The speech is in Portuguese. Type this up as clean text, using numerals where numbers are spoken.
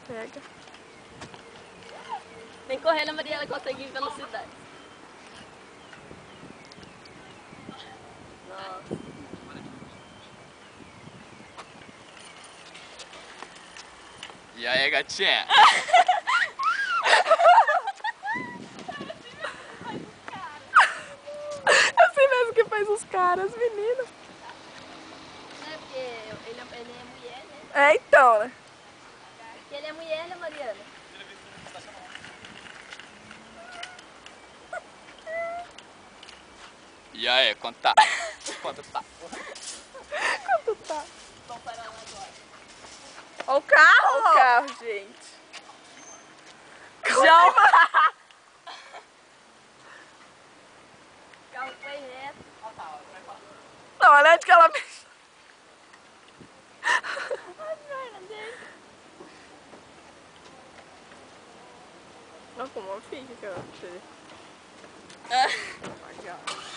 Pega. Vem correndo, a Mariana consegue ir em velocidade. Nossa. E aí, gatinha? Assim mesmo que faz os caras, menino. Não é porque ele é mulher, né? É, então, né? Porque ele é mulher, né, Mariana? E aí, quanto tá? Quanto tá? Quanto tá? Vamos parar lá agora. Olha o carro! Olha o carro, gente. Já... O carro foi reto. Não, olha onde que ela... Olha as pernas dele. Olha como fica, cara. Ah. Aqui, ó.